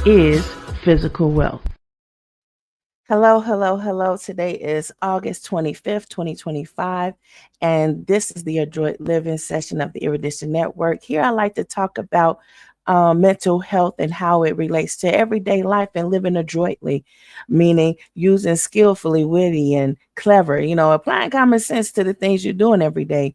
is physical wealth. Hello, hello, hello. Today is August 25th, 2025, and this is the Adroit Living session of the Irrational Network. Here I like to talk about mental health and how it relates to everyday life and living adroitly, meaning using skillfully, witty, and clever, applying common sense to the things you're doing every day.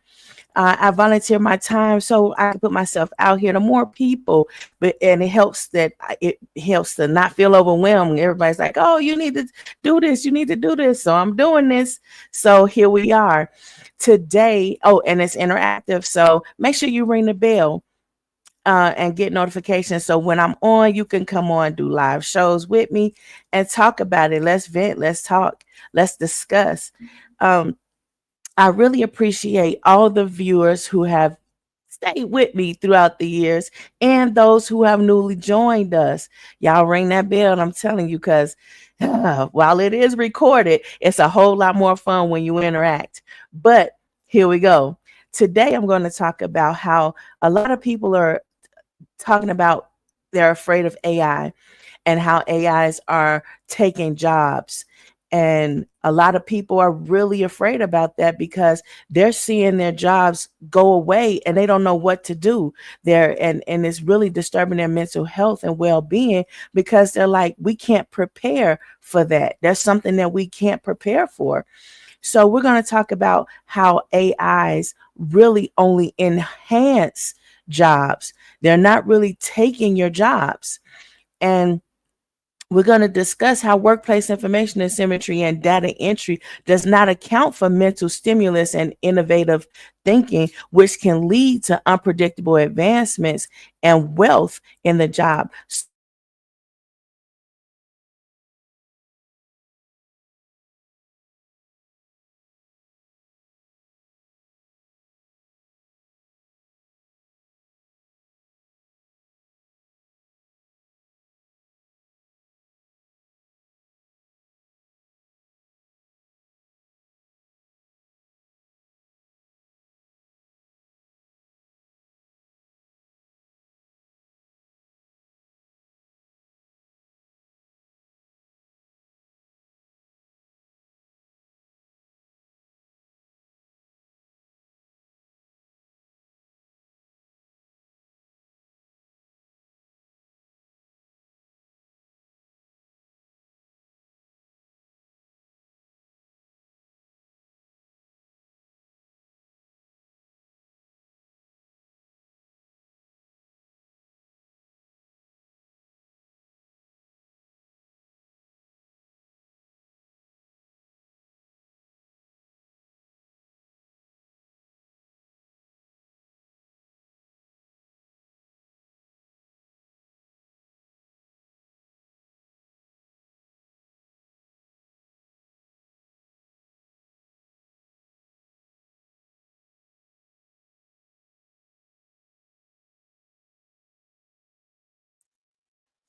I volunteer my time so I can put myself out here to more people, and it helps to not feel overwhelmed. Everybody's like, "Oh, you need to do this. You need to do this." So I'm doing this. So here we are today. Oh, and it's interactive. So make sure you ring the bell and get notifications. So when I'm on, you can come on, do live shows with me and talk about it. Let's vent. Let's talk. Let's discuss. Um, I really appreciate all the viewers who have stayed with me throughout the years and those who have newly joined us. Y'all ring that bell, and I'm telling you, because while it is recorded, it's a whole lot more fun when you interact. But here we go. Today, I'm going to talk about how a lot of people are talking about they're afraid of AI and how AIs are taking jobs. And a lot of people are really afraid about that because they're seeing their jobs go away and they don't know what to do there. And it's really disturbing their mental health and well-being because they're like, we can't prepare for that. There's something that we can't prepare for. So we're going to talk about how AIs really only enhance jobs. They're not really taking your jobs. And we're going to discuss how workplace information asymmetry and data entry does not account for mental stimulus and innovative thinking, which can lead to unpredictable advancements and wealth in the job.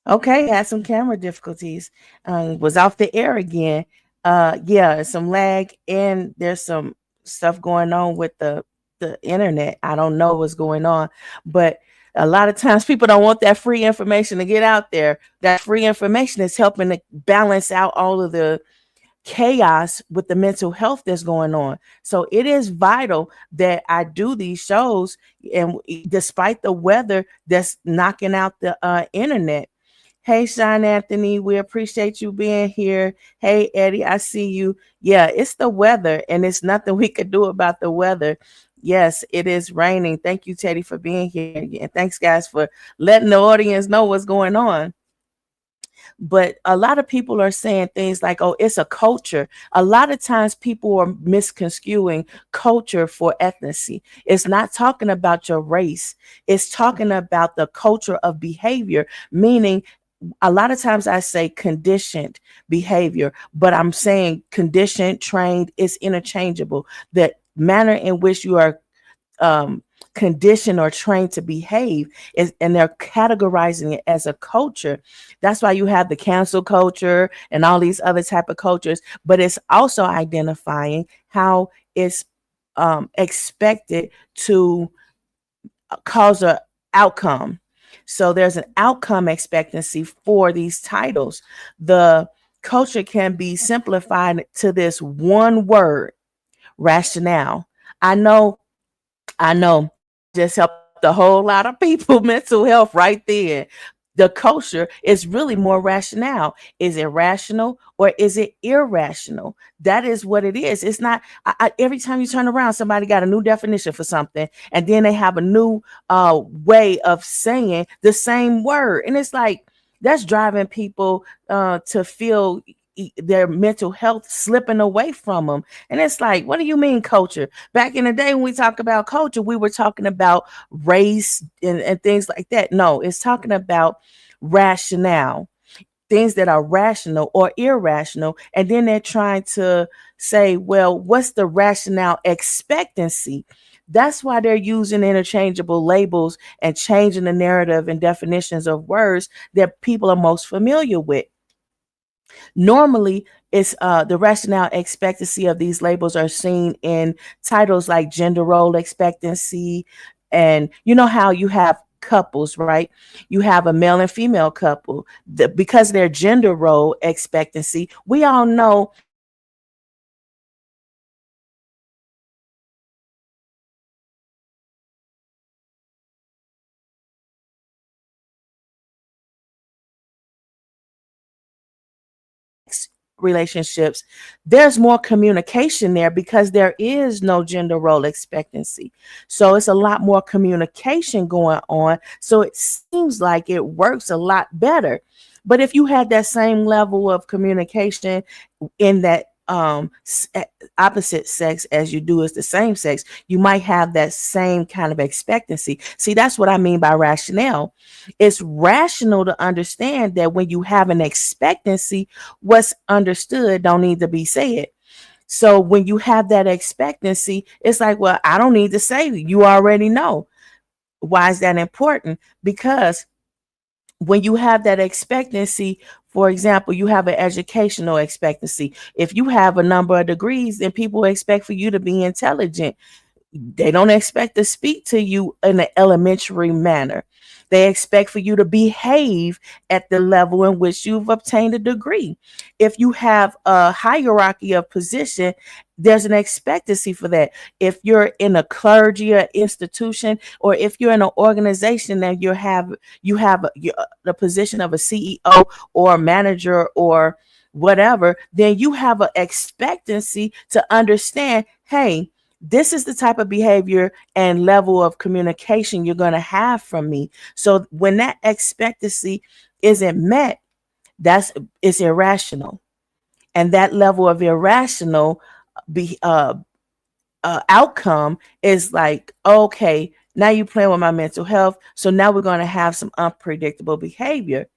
Okay, had some camera difficulties. Was off the air again. Yeah, some lag, and there's some stuff going on with the internet. I don't know what's going on, but a lot of times people don't want that free information to get out there. That free information is helping to balance out all of the chaos with the mental health that's going on. So it is vital that I do these shows, and despite the weather that's knocking out the internet. Hey, Sean Anthony, we appreciate you being here. Hey, Eddie, I see you. Yeah, it's the weather, and it's nothing we could do about the weather. Yes, it is raining. Thank you, Teddy, for being here. And thanks, guys, for letting the audience know what's going on. But a lot of people are saying things like, oh, it's a culture. A lot of times people are misconstruing culture for ethnicity. It's not talking about your race, it's talking about the culture of behavior, meaning a lot of times I say conditioned behavior, but I'm saying conditioned, trained is interchangeable. The manner in which you are um, conditioned or trained to behave is, and they're categorizing it as a culture. That's why you have the cancel culture and all these other type of cultures, but it's also identifying how it's expected to cause a outcome. So there's an outcome expectancy for these titles. The culture can be simplified to this one word: rationale. I know, I know, just helped a whole lot of people mental health right there. The culture is really more rationale. Is it rational or is it irrational? That is what it is. It's not, every time you turn around, somebody got a new definition for something, and then they have a new way of saying the same word. And it's like, that's driving people to feel their mental health slipping away from them. And it's like, what do you mean culture? Back in the day when we talk about culture, we were talking about race and things like that. No, it's talking about rationale, things that are rational or irrational. And then they're trying to say, well, what's the rationale expectancy? That's why they're using interchangeable labels and changing the narrative and definitions of words that people are most familiar with. Normally, it's the rationale expectancy of these labels are seen in titles like gender role expectancy. And you know how you have couples, right? You have a male and female couple. Because their gender role expectancy, we all know relationships, there's more communication there because there is no gender role expectancy. So it's a lot more communication going on. So it seems like it works a lot better. But if you had that same level of communication in that opposite sex as you do as the same sex, you might have that same kind of expectancy. See, that's what I mean by rationale. It's rational to understand that when you have an expectancy, what's understood don't need to be said. So when you have that expectancy, it's like, well, I don't need to say it. You already know. Why is that important? Because when you have that expectancy, for example, you have an educational expectancy. If you have a number of degrees, then people expect for you to be intelligent. They don't expect to speak to you in an elementary manner. They expect for you to behave at the level in which you've obtained a degree. If you have a hierarchy of position, there's an expectancy for that. If you're in a clergy or institution, or if you're in an organization that the position of a CEO or manager or whatever, then you have an expectancy to understand, hey, this is the type of behavior and level of communication you're going to have from me. So when that expectancy isn't met, it's irrational. And that level of irrational be outcome is like, okay, now you're playing with my mental health. So now we're going to have some unpredictable behavior.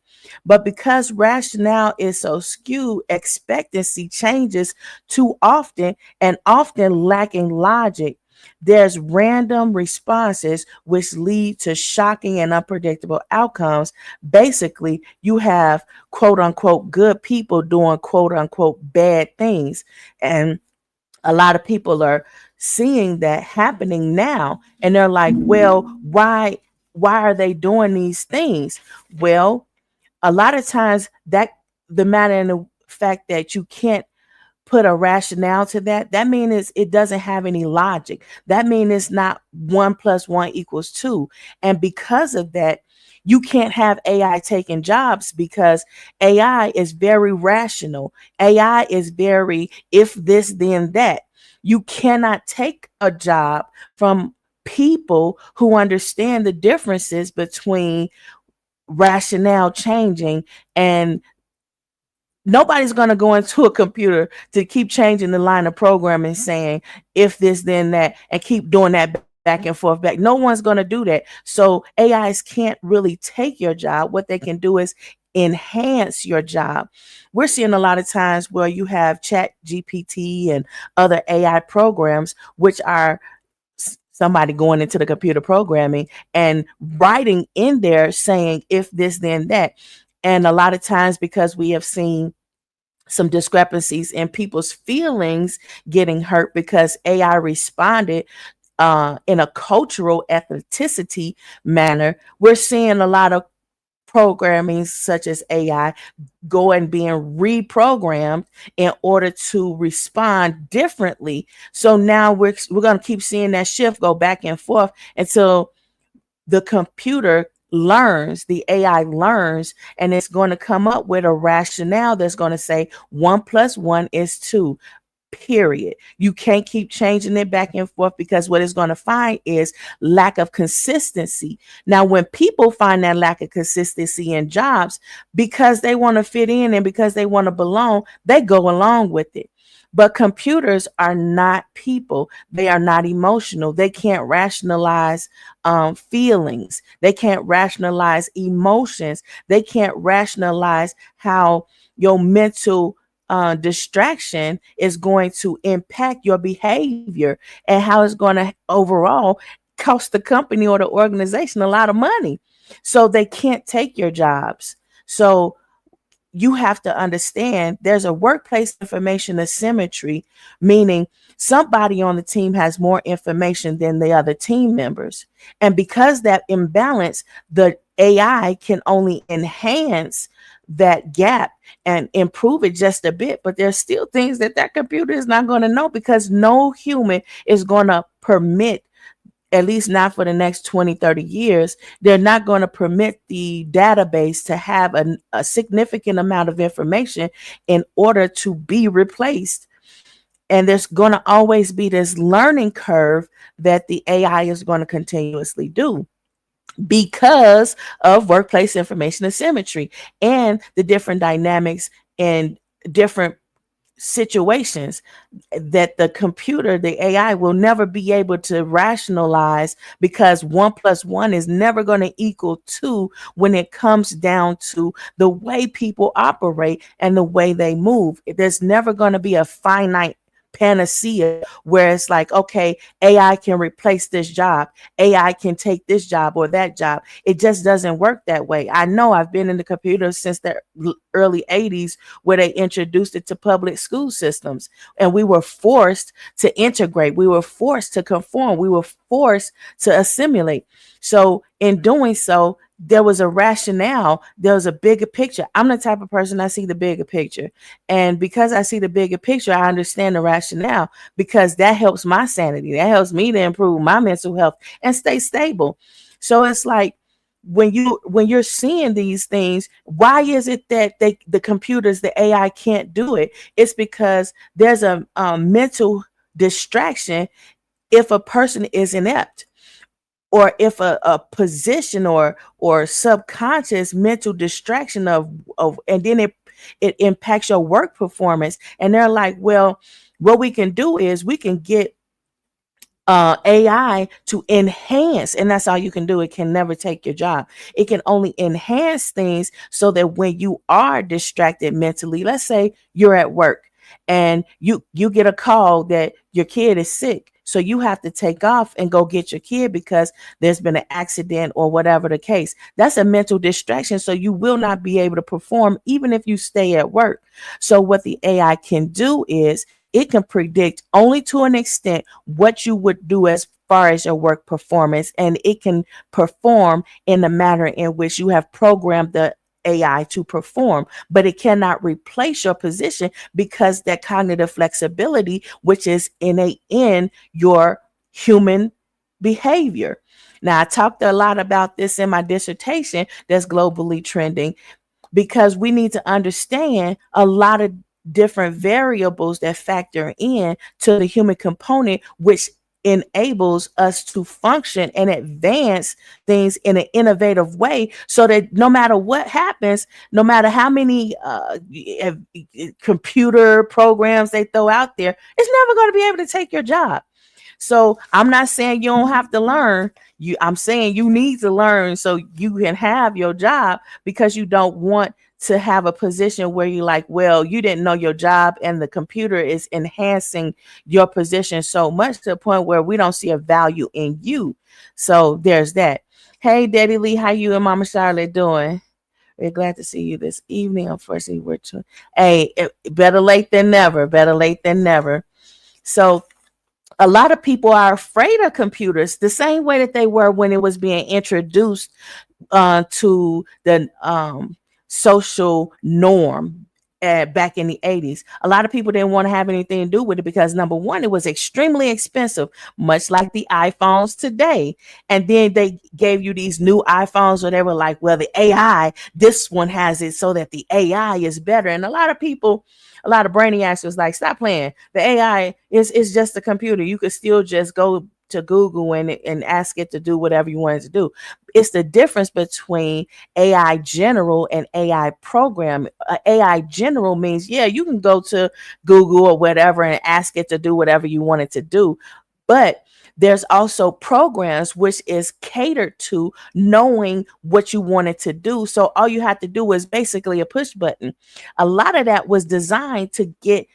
But because rationale is so skewed, expectancy changes too often and often lacking logic. There's random responses which lead to shocking and unpredictable outcomes. Basically, you have quote unquote good people doing quote unquote bad things. And a lot of people are seeing that happening now, and they're like, well, why are they doing these things? Well, a lot of times that the matter in the fact that you can't put a rationale to that means it doesn't have any logic. That means it's not 1 + 1 = 2. And because of that, you can't have AI taking jobs because AI is very rational. AI is very if this then that. You cannot take a job from people who understand the differences between rationale changing, and nobody's going to go into a computer to keep changing the line of programming saying if this then that and keep doing that back and forth back. No one's going to do that. So AIs can't really take your job. What they can do is enhance your job. We're seeing a lot of times where you have Chat GPT and other AI programs which are somebody going into the computer programming and writing in there saying if this then that. And a lot of times, because we have seen some discrepancies in people's feelings getting hurt because AI responded, in a cultural ethnicity manner, we're seeing a lot of programming such as AI go and being reprogrammed in order to respond differently. So now we're going to keep seeing that shift go back and forth until the computer learns, the AI learns, and it's going to come up with a rationale that's going to say 1 + 1 is 2. Period. You can't keep changing it back and forth, because what it's going to find is lack of consistency. Now, when people find that lack of consistency in jobs, because they want to fit in and because they want to belong, they go along with it. But computers are not people. They are not emotional. They can't rationalize feelings. They can't rationalize emotions. They can't rationalize how your mental distraction is going to impact your behavior, and how it's going to overall cost the company or the organization a lot of money. So they can't take your jobs. So you have to understand there's a workplace information asymmetry, meaning somebody on the team has more information than the other team members. And because that imbalance, the AI can only enhance that gap and improve it just a bit. But there's still things that computer is not going to know, because no human is going to permit, at least not for the next 20, 30 years, they're not going to permit the database to have a significant amount of information in order to be replaced. And there's going to always be this learning curve that the AI is going to continuously do, because of workplace information asymmetry and the different dynamics and different situations that the computer, the AI, will never be able to rationalize, because 1 + 1 is never going to equal 2 when it comes down to the way people operate and the way they move. There's never going to be a finite panacea where it's like, okay, AI can replace this job, AI can take this job or that job. It just doesn't work that way. I know I've been in the computer since the early 80s, where they introduced it to public school systems, and we were forced to integrate, we were forced to conform, we were forced to assimilate. So in doing so, there was a rationale, there was a bigger picture. I'm the type of person, I see the bigger picture. And because I see the bigger picture, I understand the rationale, because that helps my sanity. That helps me to improve my mental health and stay stable. So it's like, when you're seeing these things, why is it that the computers, the AI can't do it? It's because there's a mental distraction if a person is inept, or if a position or subconscious mental distraction of and then it impacts your work performance. And they're like, well, what we can do is we can get AI to enhance, and that's all you can do. It can never take your job. It can only enhance things, so that when you are distracted mentally, let's say you're at work and you get a call that your kid is sick, so you have to take off and go get your kid because there's been an accident or whatever the case. That's a mental distraction, so you will not be able to perform even if you stay at work. So what the AI can do is it can predict only to an extent what you would do as far as your work performance, and it can perform in the manner in which you have programmed the AI to perform, but it cannot replace your position, because that cognitive flexibility, which is innate in your human behavior. Now, I talked a lot about this in my dissertation that's globally trending, because we need to understand a lot of different variables that factor in to the human component, which enables us to function and advance things in an innovative way, so that no matter what happens, no matter how many computer programs they throw out there, it's never going to be able to take your job. So I'm not saying you don't have to learn. I'm saying you need to learn so you can have your job, because you don't want to have a position where you're like, well, you didn't know your job and the computer is enhancing your position so much to the point where we don't see a value in you. So there's that. Hey, Daddy Lee, how you and Mama Charlotte doing? We're glad to see you this evening. Unfortunately, better late than never. Better late than never. So A lot of people are afraid of computers the same way that they were when it was being introduced to the social norm back in the 80s. A lot of people didn't want to have anything to do with it because, number one, it was extremely expensive, much like the iPhones today. And then they gave you these new iPhones where they were like, well, the AI, this one has it so that the AI is better. And a lot of people, a lot of brainiacs was like, stop playing. The AI is just a computer. You could still just go to Google and ask it to do whatever you want it to do. It's the difference between AI general and AI program. AI general means, yeah, you can go to Google or whatever and ask it to do whatever you want it to do. But there's also programs which is catered to knowing what you want it to do. So all you have to do is basically a push button. A lot of that was designed to get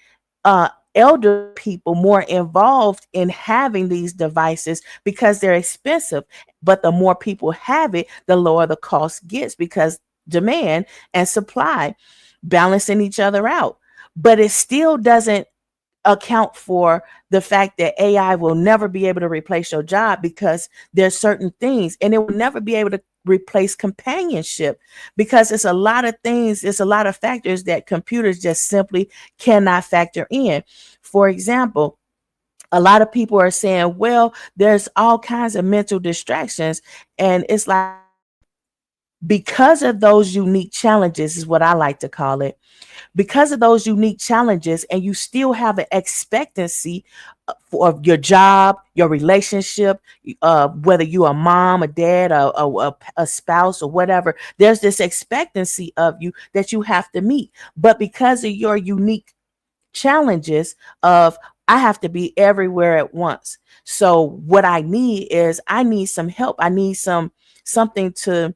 elder people more involved in having these devices because they're expensive. But the more people have it, the lower the cost gets because demand and supply balancing each other out. But it still doesn't account for the fact that AI will never be able to replace your job because there's certain things, and it will never be able to replace companionship because it's a lot of things, it's a lot of factors that computers just simply cannot factor in. For example, a lot of people are saying, well, there's all kinds of mental distractions, and it's like, because of those unique challenges is what I like to call it, because of those unique challenges, and you still have an expectancy for your job, your relationship, whether you're a mom, a dad, a spouse, or whatever, there's this expectancy of you that you have to meet. But because of your unique challenges of, I have to be everywhere at once. So what I need is, I need some help. I need something to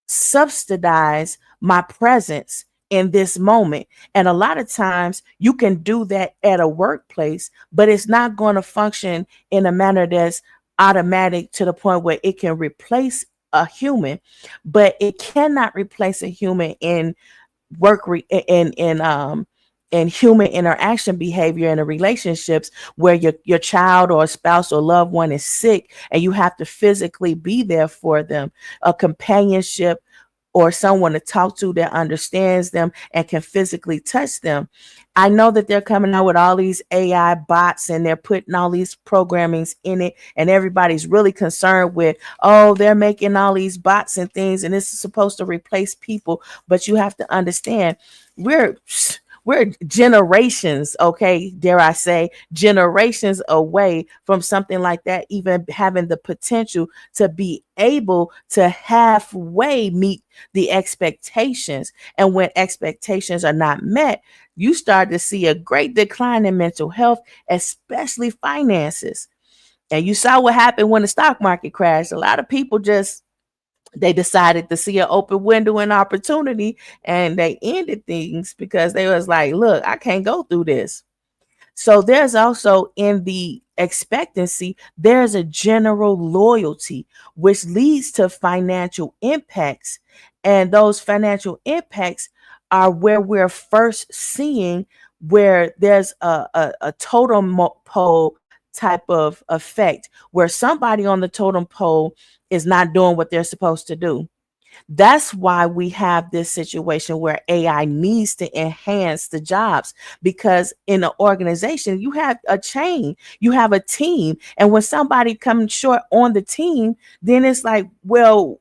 subsidize my presence in this moment. And a lot of times you can do that at a workplace, but it's not going to function in a manner that's automatic to the point where it can replace a human, but it cannot replace a human in in human interaction behavior in the relationships where your child or spouse or loved one is sick and you have to physically be there for them. A companionship or someone to talk to that understands them and can physically touch them. I know that they're coming out with all these AI bots and they're putting all these programmings in it, and everybody's really concerned with, oh, they're making all these bots and things, and this is supposed to replace people. But you have to understand, we're generations, okay, dare I say, generations away from something like that even having the potential to be able to halfway meet the expectations. And when expectations are not met, you start to see a great decline in mental health, especially finances. And you saw what happened when the stock market crashed. A lot of people they decided to see an open window and opportunity, and they ended things because they was like, look, I can't go through this. So there's also, in the expectancy, there's a general loyalty, which leads to financial impacts. And those financial impacts are where we're first seeing where there's a totem pole type of effect, where somebody on the totem pole is not doing what they're supposed to do. That's why we have this situation where AI needs to enhance the jobs, because in an organization, you have a chain, you have a team. And when somebody comes short on the team, then it's like, well,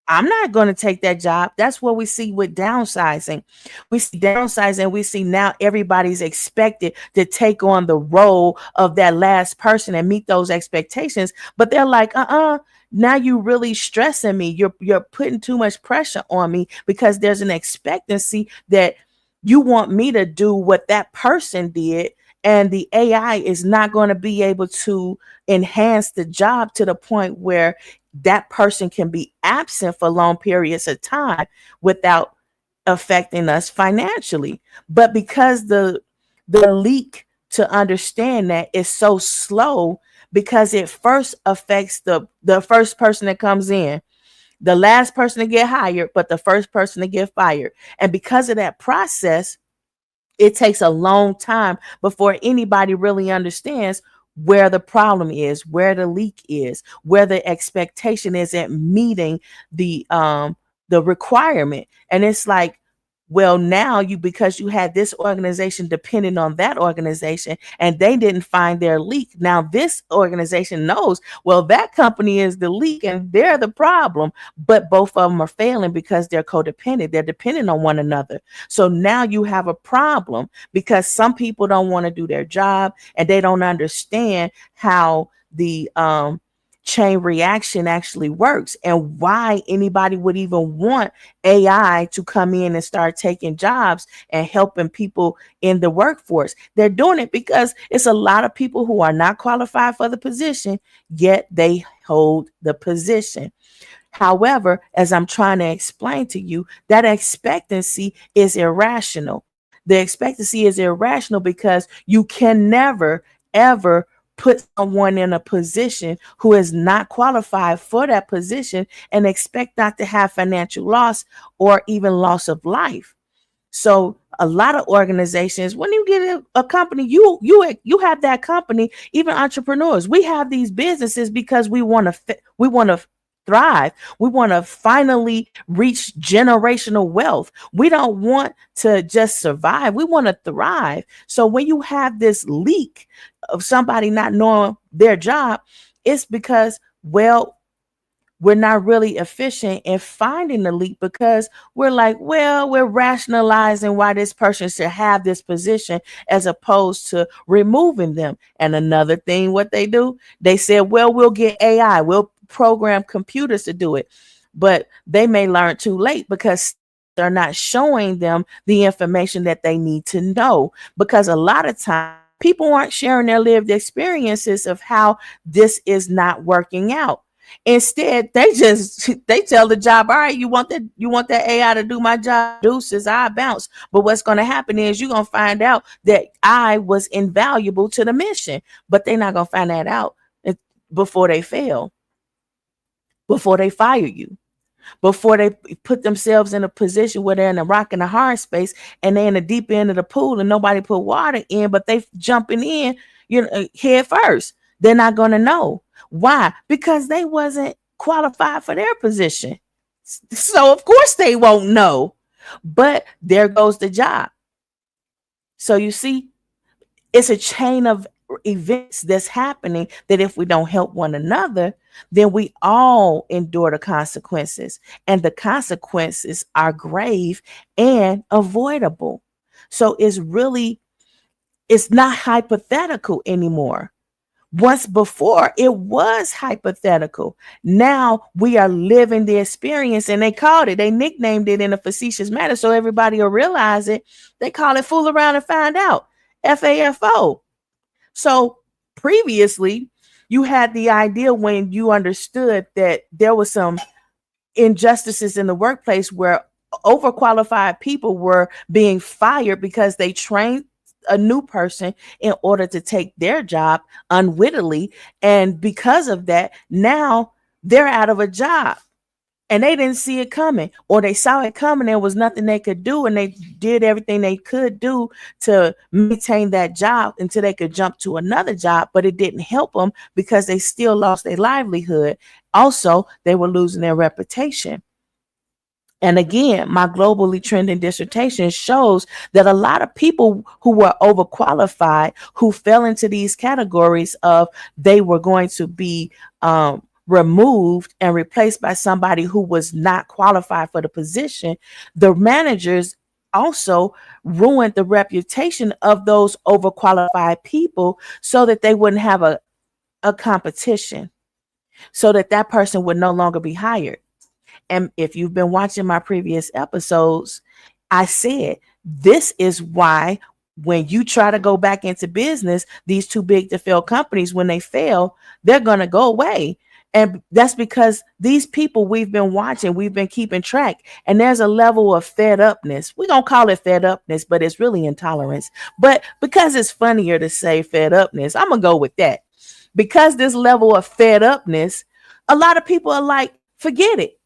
I'm not going to take that job. That's what we see with downsizing. We see downsizing. We see now everybody's expected to take on the role of that last person and meet those expectations. But they're like, now you really stressing me. You're putting too much pressure on me because there's an expectancy that you want me to do what that person did. And the AI is not going to be able to enhance the job to the point where that person can be absent for long periods of time without affecting us financially. But because the leak to understand that is so slow, because it first affects the first person that comes in, the last person to get hired, but the first person to get fired. And because of that process, it takes a long time before anybody really understands where the problem is, where the leak is, where the expectation isn't meeting the requirement. And it's like, well, now you, because you had this organization depending on that organization and they didn't find their leak. Now this organization knows, well, that company is the leak and they're the problem, but both of them are failing because they're codependent. They're dependent on one another. So now you have a problem because some people don't want to do their job and they don't understand how the chain reaction actually works and why anybody would even want AI to come in and start taking jobs and helping people in the workforce. They're doing it because it's a lot of people who are not qualified for the position, yet they hold the position. However, as I'm trying to explain to you, that expectancy is irrational. The expectancy is irrational because you can never, ever put someone in a position who is not qualified for that position and expect not to have financial loss or even loss of life. So a lot of organizations, when you get a company, you have that company. Even entrepreneurs, we have these businesses because we want to thrive. We want to finally reach generational wealth. We don't want to just survive. We want to thrive. So when you have this leak of somebody not knowing their job, it's because, well, we're not really efficient in finding the leak because we're like, well, we're rationalizing why this person should have this position as opposed to removing them. And another thing, what they do, they said, well, we'll get AI, we'll program computers to do it. But they may learn too late because they're not showing them the information that they need to know. Because a lot of times people aren't sharing their lived experiences of how this is not working out. Instead, they tell the job, all right, you want that AI to do my job, deuces, I bounce. But what's going to happen is you're going to find out that I was invaluable to the mission, but they're not going to find that out before they fail, before they fire you, before they put themselves in a position where they're in a rock and a hard space and they're in the deep end of the pool and nobody put water in, but they jumping in, head first. They're not going to know. Why? Because they wasn't qualified for their position. So of course they won't know. But there goes the job. So you see, it's a chain of events that's happening that if we don't help one another, then we all endure the consequences. And the consequences are grave and avoidable. So it's not hypothetical anymore. Once before, it was hypothetical. Now we are living the experience, and they nicknamed it in a facetious manner so everybody will realize it. They call it fool around and find out. FAFO. So previously, you had the idea when you understood that there was some injustices in the workplace where overqualified people were being fired because they trained a new person in order to take their job unwittingly. And because of that, now they're out of a job. And they didn't see it coming, or they saw it coming. There was nothing they could do, and they did everything they could do to maintain that job until they could jump to another job, but it didn't help them because they still lost their livelihood. Also, they were losing their reputation. And again, my globally trending dissertation shows that a lot of people who were overqualified, who fell into these categories of they were going to be removed and replaced by somebody who was not qualified for the position, the managers also ruined the reputation of those overqualified people so that they wouldn't have a competition, so that person would no longer be hired. And if you've been watching my previous episodes, I said this is why when you try to go back into business, these too big to fail companies, when they fail, they're going to go away. And that's because these people we've been watching, we've been keeping track. And there's a level of fed upness. We're going to call it fed upness, but it's really intolerance. But because it's funnier to say fed upness, I'm going to go with that. Because this level of fed upness, a lot of people are like, forget it.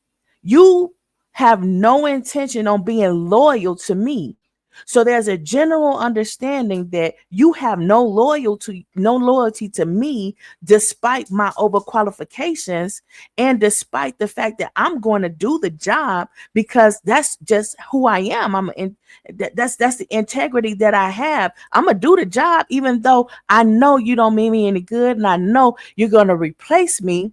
You have no intention on being loyal to me. So there's a general understanding that you have no loyalty to me, despite my overqualifications, and despite the fact that I'm going to do the job because that's just who I am. That's the integrity that I have. I'm gonna do the job, even though I know you don't mean me any good, and I know you're gonna replace me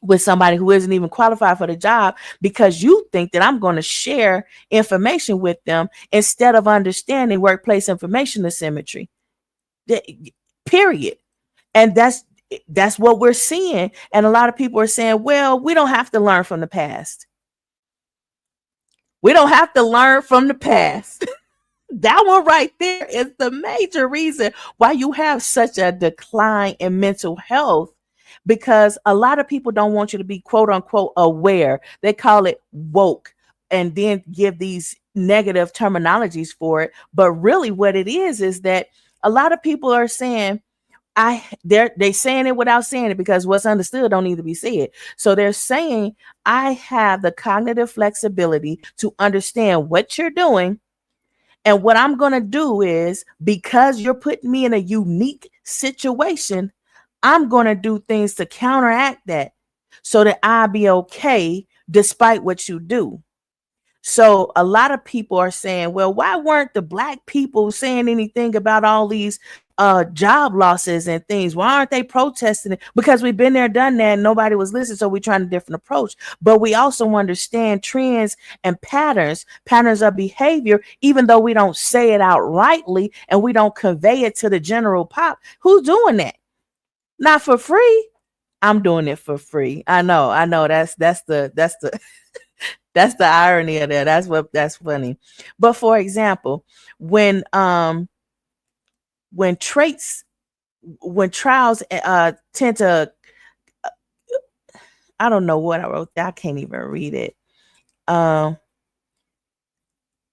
with somebody who isn't even qualified for the job because you think that I'm going to share information with them instead of understanding workplace information asymmetry. Period. And that's what we're seeing. And a lot of people are saying, well, we don't have to learn from the past. We don't have to learn from the past. That one right there is the major reason why you have such a decline in mental health, because a lot of people don't want you to be quote unquote aware. They call it woke and then give these negative terminologies for it. But really what it is that a lot of people are saying, they saying it without saying it, because what's understood don't need to be said. So they're saying, I have the cognitive flexibility to understand what you're doing. And what I'm going to do is, because you're putting me in a unique situation, I'm going to do things to counteract that so that I'll be okay despite what you do. So a lot of people are saying, well, why weren't the Black people saying anything about all these job losses and things? Why aren't they protesting it? Because we've been there, done that, and nobody was listening. So we're trying a different approach. But we also understand trends and patterns of behavior, even though we don't say it outrightly and we don't convey it to the general pop. Who's doing that? Not for free. I'm doing it for free. I know. That's the that's the irony of that. That's funny. But for example, when trials tend to, I don't know what I wrote there. I can't even read it. I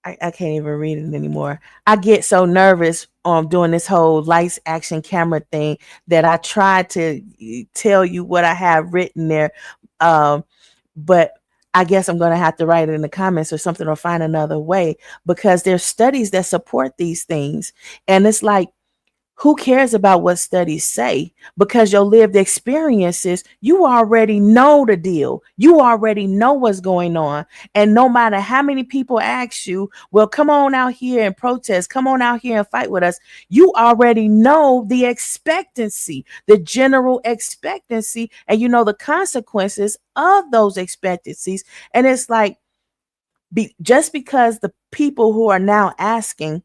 can't even read it anymore. I get so nervous doing this whole lights, action, camera thing that I try to tell you what I have written there. But I guess I'm going to have to write it in the comments or something, or find another way, because there's studies that support these things. And it's like, who cares about what studies say? Because your lived experiences, you already know the deal. You already know what's going on. And no matter how many people ask you, well, come on out here and protest, come on out here and fight with us, you already know the expectancy, the general expectancy, and you know the consequences of those expectancies. And it's like, just because the people who are now asking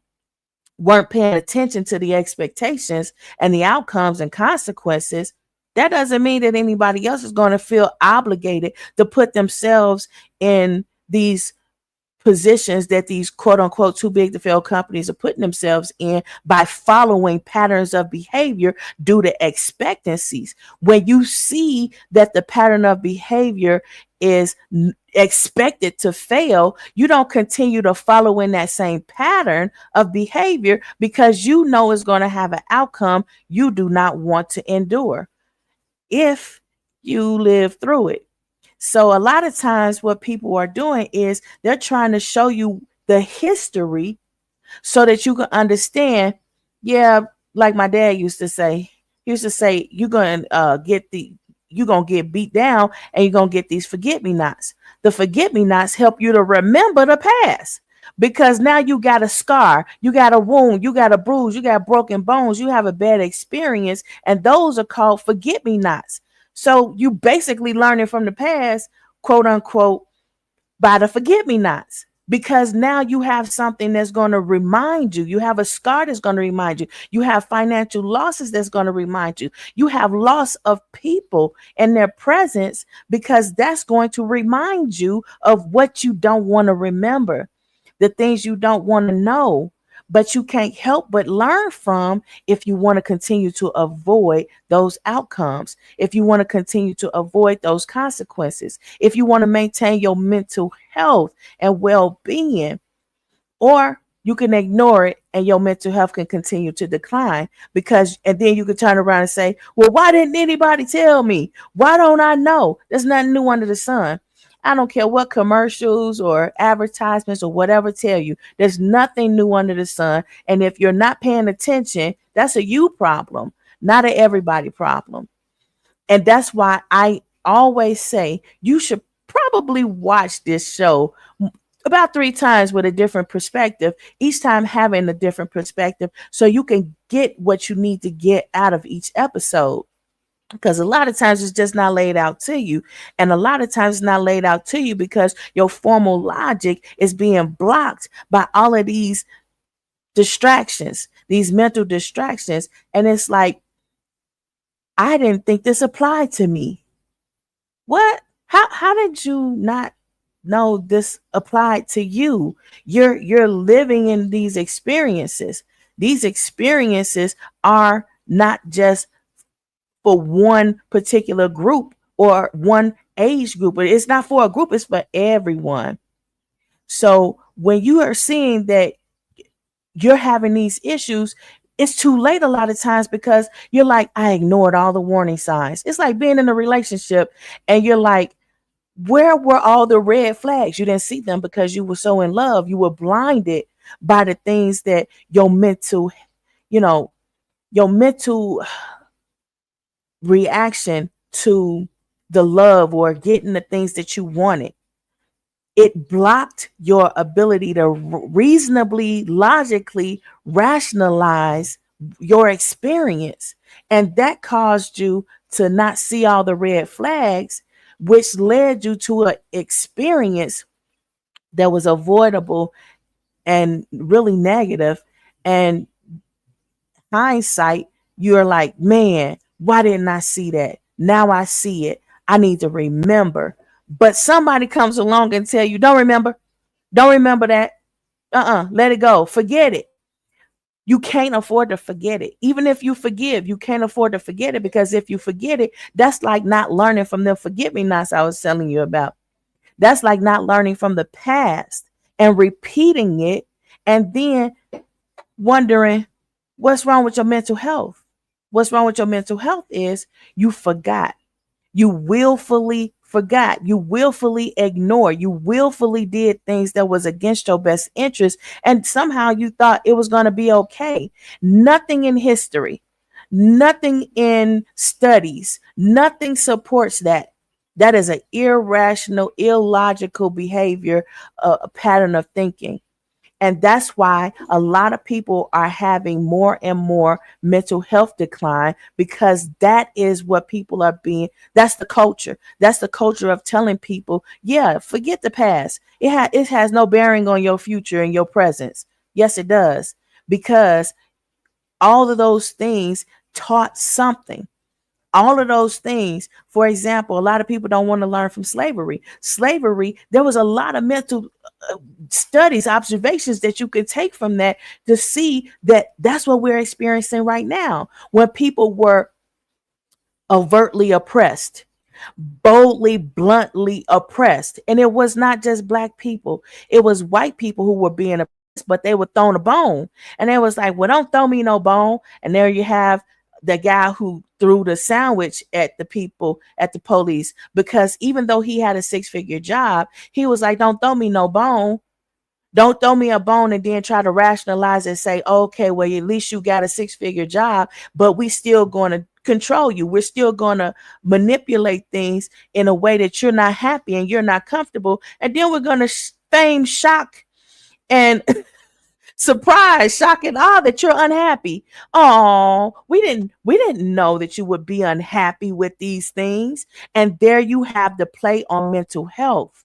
weren't paying attention to the expectations and the outcomes and consequences, that doesn't mean that anybody else is going to feel obligated to put themselves in these positions that these quote unquote too big to fail companies are putting themselves in by following patterns of behavior due to expectancies. When you see that the pattern of behavior is expected to fail, you don't continue to follow in that same pattern of behavior, because you know it's going to have an outcome you do not want to endure if you live through it. So a lot of times what people are doing is they're trying to show you the history so that you can understand. Yeah, like my dad used to say, you're going to get beat down and you're going to get these forget-me-nots. The forget-me-nots help you to remember the past, because now you got a scar, you got a wound, you got a bruise, you got broken bones, you have a bad experience, and those are called forget-me-nots. So you basically learning from the past, quote unquote, by the forget-me-nots, because now you have something that's going to remind you. You have a scar that's going to remind you. You have financial losses that's going to remind you. You have loss of people and their presence, because that's going to remind you of what you don't want to remember, the things you don't want to know, but you can't help but learn from if you want to continue to avoid those outcomes, if you want to continue to avoid those consequences, if you want to maintain your mental health and well-being. Or you can ignore it and your mental health can continue to decline, and then you can turn around and say, well, why didn't anybody tell me? Why don't I know? There's nothing new under the sun. I don't care what commercials or advertisements or whatever tell you. There's nothing new under the sun. And if you're not paying attention, that's a you problem, not a everybody problem. And that's why I always say you should probably watch this show about 3 times with a different perspective, each time having a different perspective, so you can get what you need to get out of each episode. Because a lot of times it's just not laid out to you. And a lot of times it's not laid out to you because your formal logic is being blocked by all of these distractions, these mental distractions. And it's like, I didn't think this applied to me. What? How did you not know this applied to you? You're living in these experiences. These experiences are not just for one particular group or one age group, but it's not for a group, it's for everyone. So when you are seeing that you're having these issues, it's too late a lot of times because you're like, I ignored all the warning signs. It's like being in a relationship and you're like, where were all the red flags? You didn't see them because you were so in love. You were blinded by the things that your mental, your mental reaction to the love or getting the things that you wanted. It blocked your ability to reasonably, logically rationalize your experience. And that caused you to not see all the red flags, which led you to an experience that was avoidable and really negative. And hindsight, you're like, man, why didn't I see that? Now I see it. I need to remember. But somebody comes along and tell you, don't remember that. Let it go. Forget it. You can't afford to forget it. Even if you forgive, you can't afford to forget it, because if you forget it, that's like not learning from the forget-me-nots I was telling you about. That's like not learning from the past and repeating it and then wondering what's wrong with your mental health. What's wrong with your mental health is you forgot. You willfully forgot. You willfully ignored. You willfully did things that was against your best interest. And somehow you thought it was going to be okay. Nothing in history, nothing in studies, nothing supports that. That is an irrational, illogical behavior, a pattern of thinking. And that's why a lot of people are having more and more mental health decline, because that is what people are being. That's the culture. That's the culture of telling people, yeah, forget the past. It has no bearing on your future and your presence. Yes, it does. Because all of those things taught something. All of those things. For example, a lot of people don't want to learn from slavery. Slavery, there was a lot of mental studies, observations that you could take from that to see that that's what we're experiencing right now, when people were overtly oppressed, boldly, bluntly oppressed. And it was not just black people, it was white people who were being oppressed, but they were thrown a bone. And they was like, well, don't throw me no bone. And there you have the guy who threw the sandwich at the people, at the police, because even though he had a 6-figure job, he was like, don't throw me no bone. Don't throw me a bone and then try to rationalize and say, okay, well, at least you got a 6-figure job, but we still going to control you. We're still going to manipulate things in a way that you're not happy and you're not comfortable. And then we're going to feign shock and surprise, shock and awe that you're unhappy. Oh, we didn't know that you would be unhappy with these things. And there you have the play on mental health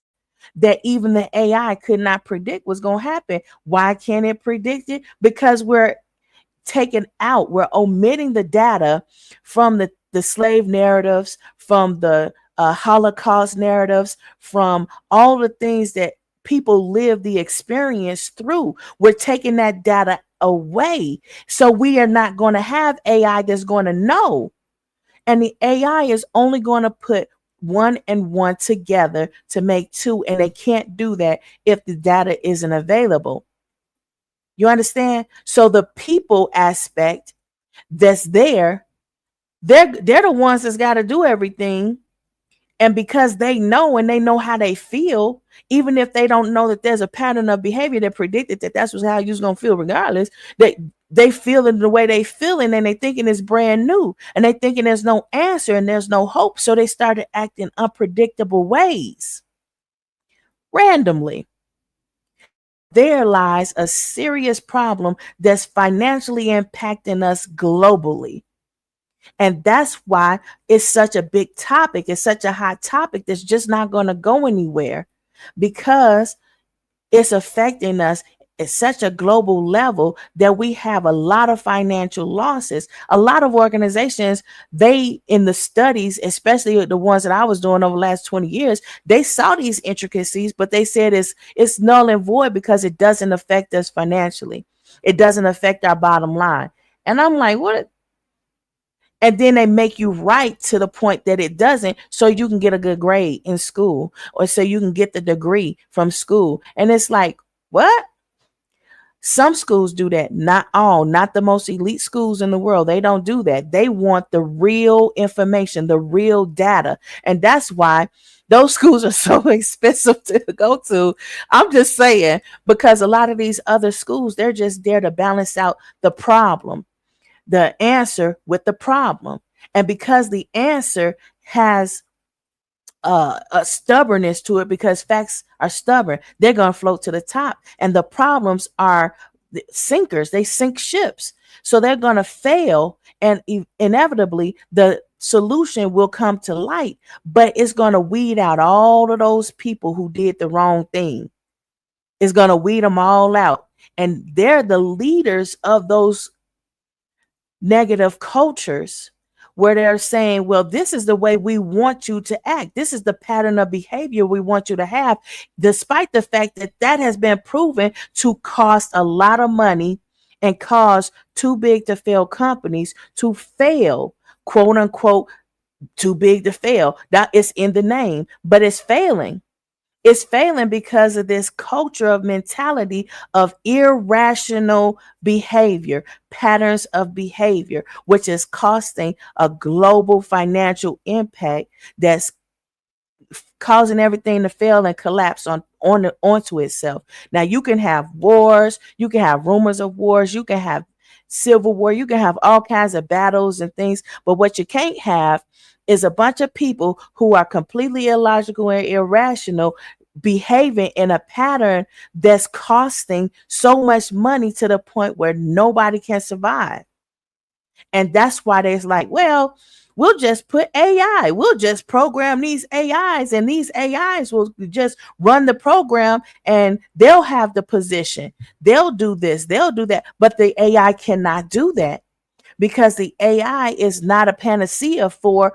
that even the AI could not predict was going to happen. Why can't it predict it? Because we're we're omitting the data from the slave narratives, from the Holocaust narratives, from all the things that people live the experience through. We're taking that data away. So we are not going to have AI that's going to know. And the AI is only going to put 1 and 1 together to make 2. And they can't do that if the data isn't available. You understand? So the people aspect that's there, they're the ones that's got to do everything. And because they know and they know how they feel, even if they don't know that there's a pattern of behavior that predicted that that's how you're going to feel regardless, they feel it the way they feeling, and they thinking it's brand new, and they thinking there's no answer and there's no hope. So they started acting unpredictable ways randomly. There lies a serious problem that's financially impacting us globally. And that's why it's such a big topic. It's such a hot topic that's just not going to go anywhere, because it's affecting us at such a global level that we have a lot of financial losses. A lot of organizations, they, in the studies, especially the ones that I was doing over the last 20 years, they saw these intricacies, but they said it's null and void because it doesn't affect us financially. It doesn't affect our bottom line. And I'm like, what? And then they make you write to the point that it doesn't, so you can get a good grade in school, or so you can get the degree from school. And it's like, what? Some schools do that, not all, not the most elite schools in the world. They don't do that. They want the real information, the real data. And that's why those schools are so expensive to go to. I'm just saying, because a lot of these other schools, they're just there to balance out the problem, the answer with the problem. And because the answer has a stubbornness to it, because facts are stubborn, they're going to float to the top. And the problems are the sinkers. They sink ships. So they're going to fail. And inevitably, the solution will come to light, but it's going to weed out all of those people who did the wrong thing. It's going to weed them all out. And they're the leaders of those negative cultures, where they're saying, well, this is the way we want you to act. This is the pattern of behavior we want you to have, despite the fact that that has been proven to cost a lot of money and cause too big to fail companies to fail, quote unquote, too big to fail. That is in the name, but it's failing. It's failing because of this culture of mentality of irrational behavior, patterns of behavior, which is costing a global financial impact that's causing everything to fail and collapse onto itself. Now, you can have wars, you can have rumors of wars, you can have civil war, you can have all kinds of battles and things, but what you can't have is a bunch of people who are completely illogical and irrational, behaving in a pattern that's costing so much money to the point where nobody can survive. And that's why there's like, well, we'll just put AI, we'll just program these AIs, and these AIs will just run the program, and they'll have the position. They'll do this, they'll do that. But the AI cannot do that, because the AI is not a panacea for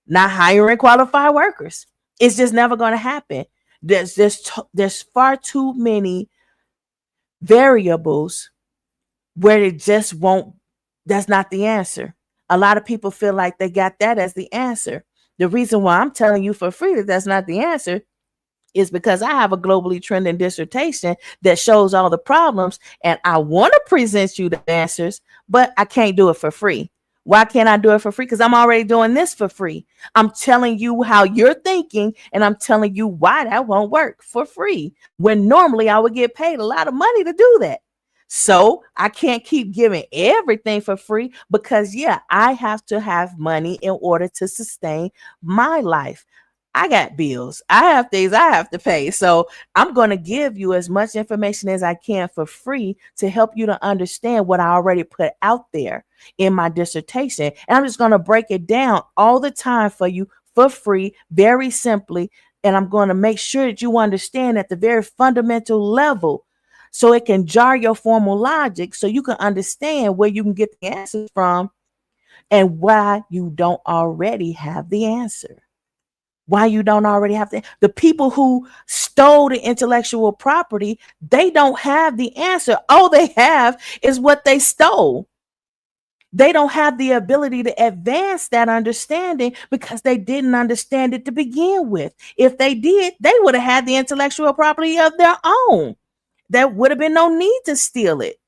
not hiring qualified workers. It's just never going to happen. There's far too many variables where it just won't. That's not the answer. A lot of people feel like they got that as the answer. The reason why I'm telling you for free that that's not the answer is because I have a globally trending dissertation that shows all the problems, and I want to present you the answers, but I can't do it for free. Why can't I do it for free? Because I'm already doing this for free. I'm telling you how you're thinking, and I'm telling you why that won't work for free, when normally I would get paid a lot of money to do that. So I can't keep giving everything for free, because I have to have money in order to sustain my life. I got bills. I have things I have to pay. So I'm going to give you as much information as I can for free to help you to understand what I already put out there in my dissertation. And I'm just going to break it down all the time for you for free, very simply. And I'm going to make sure that you understand at the very fundamental level, so it can jar your formal logic, so you can understand where you can get the answers from and why you don't already have the answer. Why you don't already have the people who stole the intellectual property, they don't have the answer. All they have is what they stole. They don't have the ability to advance that understanding because they didn't understand it to begin with. If they did, they would have had the intellectual property of their own. There would have been no need to steal it.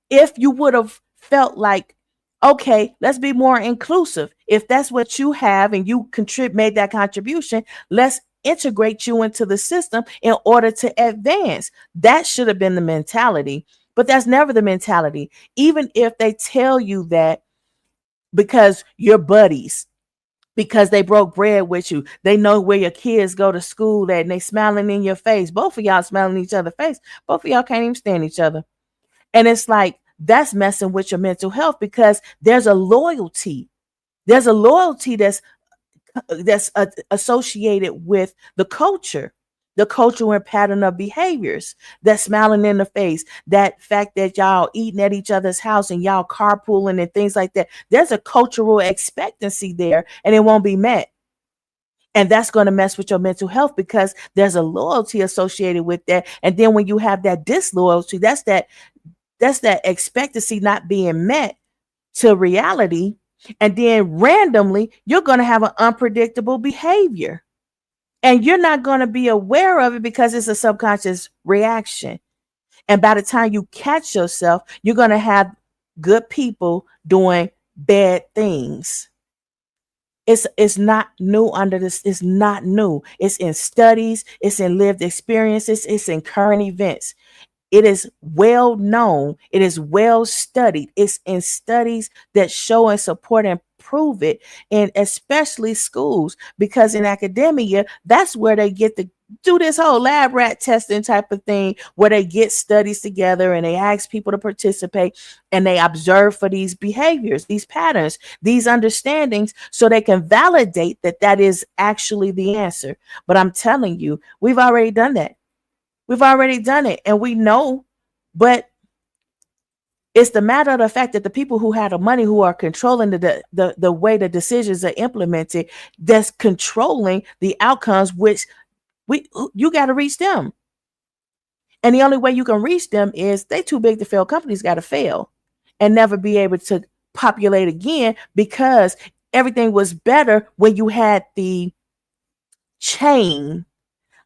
If you would have felt like Okay, let's be more inclusive. If that's what you have and you made that contribution, let's integrate you into the system in order to advance. That should have been the mentality, but that's never the mentality. Even if they tell you that because you're buddies, because they broke bread with you, they know where your kids go to school at, and they smiling in your face. Both of y'all smiling in each other's face. Both of y'all can't even stand each other. And it's like, that's messing with your mental health, because there's a loyalty. There's a loyalty that's associated with the culture and pattern of behaviors, that smiling in the face, that fact that y'all eating at each other's house and y'all carpooling and things like that. There's a cultural expectancy there, and it won't be met. And that's going to mess with your mental health, because there's a loyalty associated with that. And then when you have that disloyalty, that's that expectancy not being met to reality. And then randomly, you're going to have an unpredictable behavior. And you're not going to be aware of it because it's a subconscious reaction. And by the time you catch yourself, you're going to have good people doing bad things. It's not new under this. It's not new. It's in studies. It's in lived experiences. It's in current events. It is well known. It is well studied. It's in studies that show and support and prove it, and especially schools, because in academia, that's where they get to do this whole lab rat testing type of thing, where they get studies together and they ask people to participate, and they observe for these behaviors, these patterns, these understandings, so they can validate that that is actually the answer. But I'm telling you, we've already done that. We've already done it, and we know, but it's the matter of the fact that the people who have the money, who are controlling the way the decisions are implemented, that's controlling the outcomes, which you got to reach them. And the only way you can reach them is they too big to fail. Companies got to fail and never be able to populate again, because everything was better when you had the chain.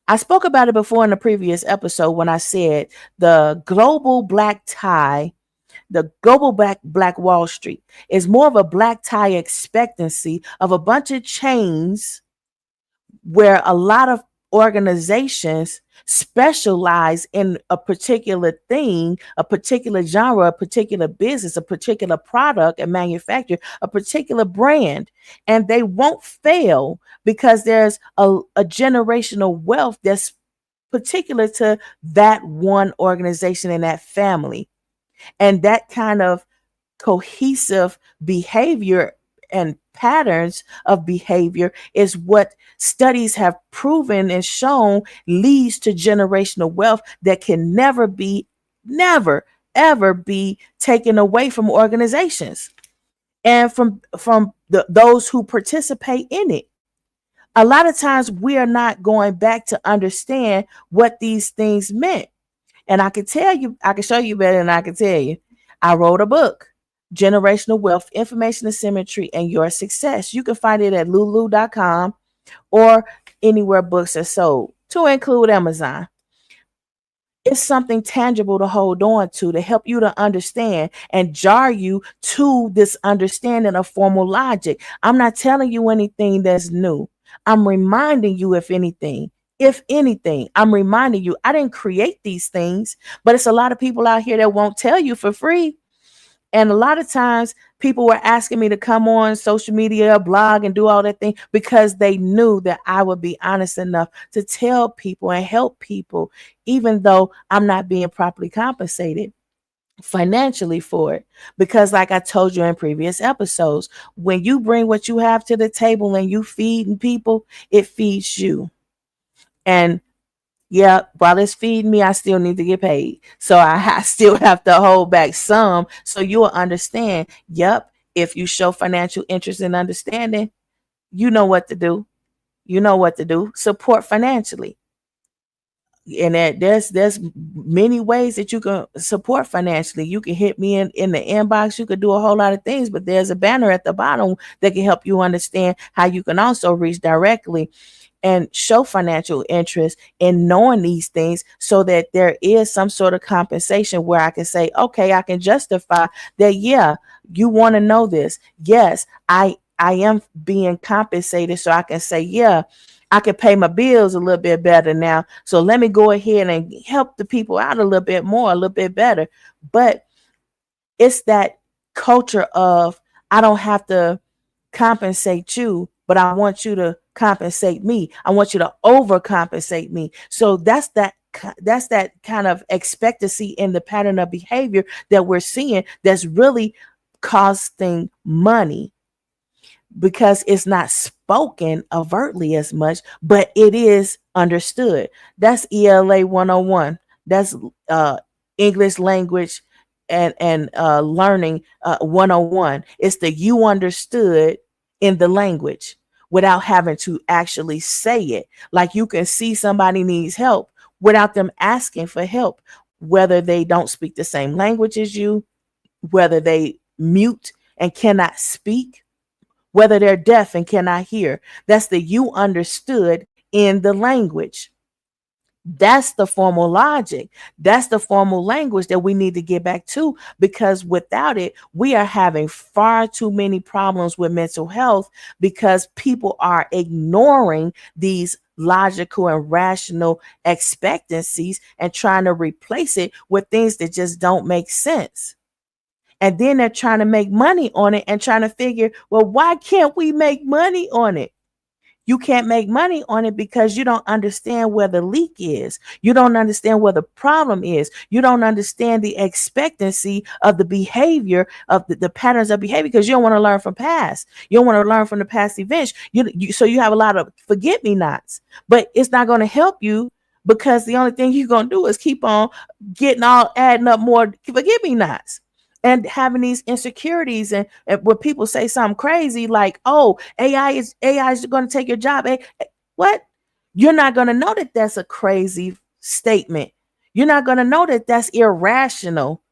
I spoke about it before in the previous episode when I said the global black tie, the global black Wall Street is more of a black tie expectancy of a bunch of chains, where a lot of organizations specialize in a particular thing, a particular genre, a particular business, a particular product and manufacture, a particular brand, and they won't fail because there's a generational wealth that's particular to that one organization and that family. And that kind of cohesive behavior and patterns of behavior is what studies have proven and shown leads to generational wealth that can never ever be taken away from organizations and from those who participate in it. A lot of times we are not going back to understand what these things meant. And I can tell you, I can show you better than I can tell you. I wrote a book, Generational Wealth, Information Asymmetry, and Your Success. You can find it at lulu.com or anywhere books are sold, to include Amazon. It's something tangible to hold on to help you to understand and jar you to this understanding of formal logic. I'm not telling you anything that's new. I'm reminding you, if anything, I'm reminding you, I didn't create these things, but it's a lot of people out here that won't tell you for free. And a lot of times people were asking me to come on social media, blog, and do all that thing because they knew that I would be honest enough to tell people and help people, even though I'm not being properly compensated financially for it. Because like I told you in previous episodes, when you bring what you have to the table and you feeding people, it feeds you. And yeah, while it's feeding me, I still need to get paid. So I still have to hold back some, so you'll understand. Yep, if you show financial interest and understanding, you know what to do. You know what to do. Support financially. And there's many ways that you can support financially. You can hit me in the inbox. You could do a whole lot of things, but there's a banner at the bottom that can help you understand how you can also reach directly and show financial interest in knowing these things, so that there is some sort of compensation where I can say, okay, I can justify that. Yeah, you want to know this. Yes, I am being compensated, so I can say, yeah, I can pay my bills a little bit better now. So let me go ahead and help the people out a little bit more, a little bit better. But it's that culture of, I don't have to compensate you, but I want you to compensate me. I want you to overcompensate me. So that's that kind of expectancy in the pattern of behavior that we're seeing, that's really costing money, because it's not spoken overtly as much, but it is understood. That's ELA 101. That's English language and learning 101. It's the you understood in the language without having to actually say it. Like, you can see somebody needs help without them asking for help, whether they don't speak the same language as you, whether they mute and cannot speak, whether they're deaf and cannot hear. That's the you understood in the language. That's the formal logic. That's the formal language that we need to get back to, because without it, we are having far too many problems with mental health, because people are ignoring these logical and rational expectancies and trying to replace it with things that just don't make sense. And then they're trying to make money on it and trying to figure, well, why can't we make money on it? You can't make money on it because you don't understand where the leak is. You don't understand where the problem is. You don't understand the expectancy of the behavior of the patterns of behavior, because you don't want to learn from past. You don't want to learn from the past events. So you have a lot of forget me nots, but it's not going to help you, because the only thing you're going to do is keep on adding up more forget me nots and having these insecurities. And when people say something crazy like, oh, AI is going to take your job. What? You're not going to know that that's a crazy statement. You're not going to know that that's irrational.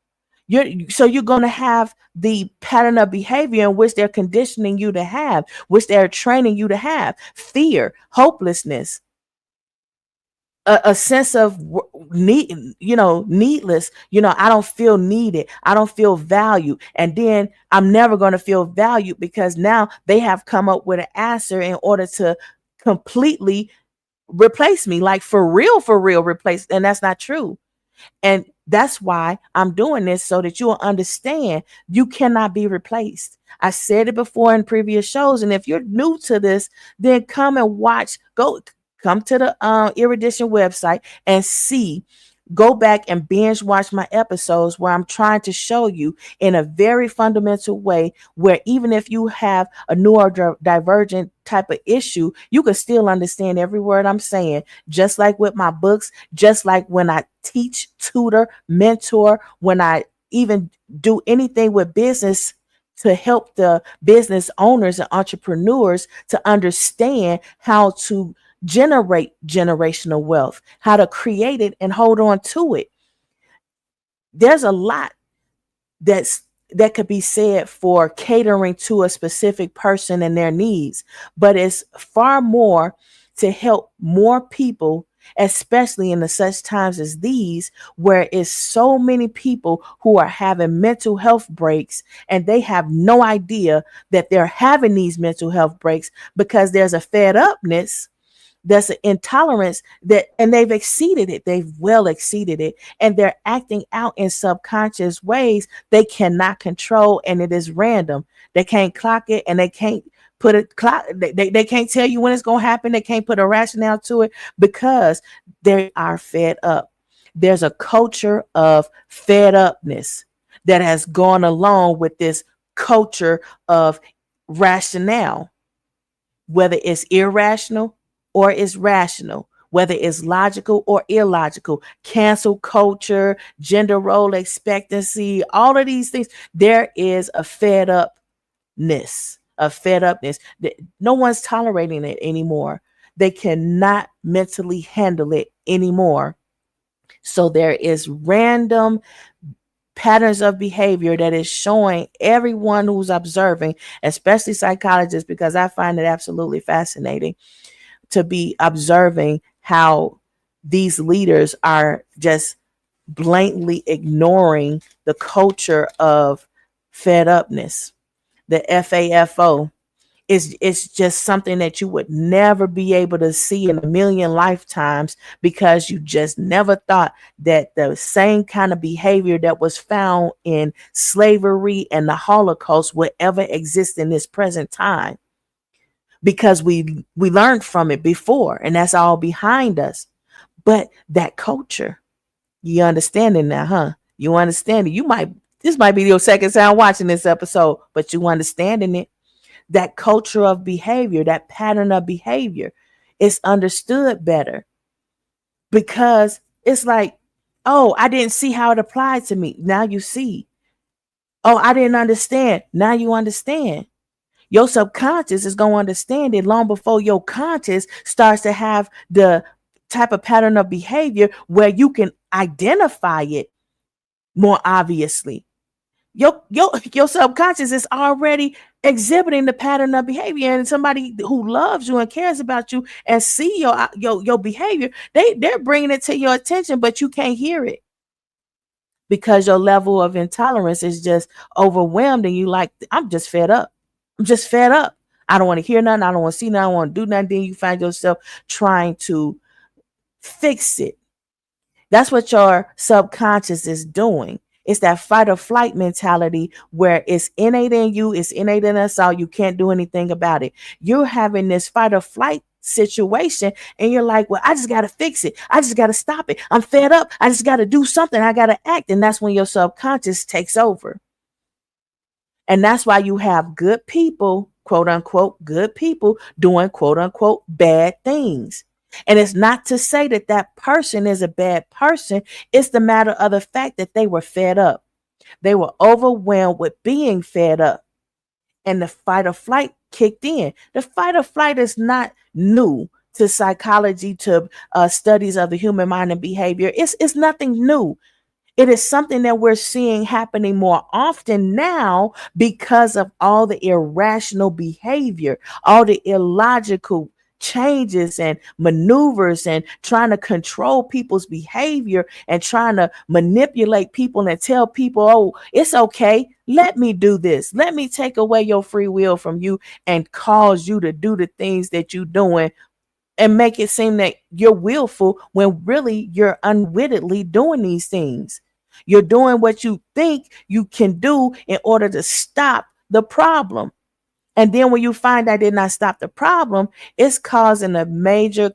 You're going to have the pattern of behavior in which they're conditioning you to have, which they're training you to have: fear, hopelessness, a sense of needless. I don't feel needed. I don't feel valued. And then I'm never going to feel valued, because now they have come up with an answer in order to completely replace me, like for real replace. And that's not true. And that's why I'm doing this, so that you'll understand you cannot be replaced. I said it before in previous shows. And if you're new to this, then come and come to the Erudition website and go back and binge watch my episodes, where I'm trying to show you in a very fundamental way, where even if you have a neurodivergent type of issue, you can still understand every word I'm saying, just like with my books, just like when I teach, tutor, mentor, when I even do anything with business to help the business owners and entrepreneurs to understand how to generate generational wealth, how to create it and hold on to it. There's a lot that could be said for catering to a specific person and their needs, but it's far more to help more people, especially in the such times as these, where it's so many people who are having mental health breaks, and they have no idea that they're having these mental health breaks, because there's a fed upness, there's an intolerance, and they've exceeded it. They've well exceeded it. And they're acting out in subconscious ways they cannot control. And it is random. They can't clock it, and they can't put a clock. They can't tell you when it's going to happen. They can't put a rationale to it, because they are fed up. There's a culture of fed upness that has gone along with this culture of rationale, whether it's irrational or it's rational, whether it's logical or illogical, cancel culture, gender role expectancy, all of these things. There is a fed upness. No one's tolerating it anymore. They cannot mentally handle it anymore. So there is random patterns of behavior that is showing everyone who's observing, especially psychologists, because I find it absolutely fascinating to be observing how these leaders are just blatantly ignoring the culture of fed upness, the FAFO. It's just something that you would never be able to see in a million lifetimes, because you just never thought that the same kind of behavior that was found in slavery and the Holocaust would ever exist in this present time, because we learned from it before and that's all behind us. But that culture, you understand it now, huh? You understand it. This might be your second time watching this episode, but you understanding it. That culture of behavior, that pattern of behavior is understood better, because it's like, oh, I didn't see how it applied to me. Now you see. Oh, I didn't understand. Now you understand. Your subconscious is going to understand it long before your conscious starts to have the type of pattern of behavior where you can identify it more obviously. Your subconscious is already exhibiting the pattern of behavior, and somebody who loves you and cares about you and see your behavior, they're bringing it to your attention, but you can't hear it because your level of intolerance is just overwhelmed, and you like, I'm just fed up. I'm just fed up. I don't want to hear nothing. I don't want to see nothing. I don't want to do nothing. Then you find yourself trying to fix it. That's what your subconscious is doing. It's that fight or flight mentality where it's innate in you, it's innate in us all. You can't do anything about it. You're having this fight or flight situation, and you're like, well, I just got to fix it. I just got to stop it. I'm fed up. I just got to do something. I got to act. And that's when your subconscious takes over. And that's why you have good people, quote unquote, good people doing quote unquote bad things. And it's not to say that that person is a bad person. It's the matter of the fact that they were fed up. They were overwhelmed with being fed up. And the fight or flight kicked in. The fight or flight is not new to psychology, to studies of the human mind and behavior. It's nothing new. It is something that we're seeing happening more often now because of all the irrational behavior, all the illogical changes and maneuvers, and trying to control people's behavior and trying to manipulate people and tell people, oh, it's okay. Let me do this. Let me take away your free will from you and cause you to do the things that you're doing, and make it seem that you're willful when really you're unwittingly doing these things. You're doing what you think you can do in order to stop the problem. And then when you find that did not stop the problem, it's causing a major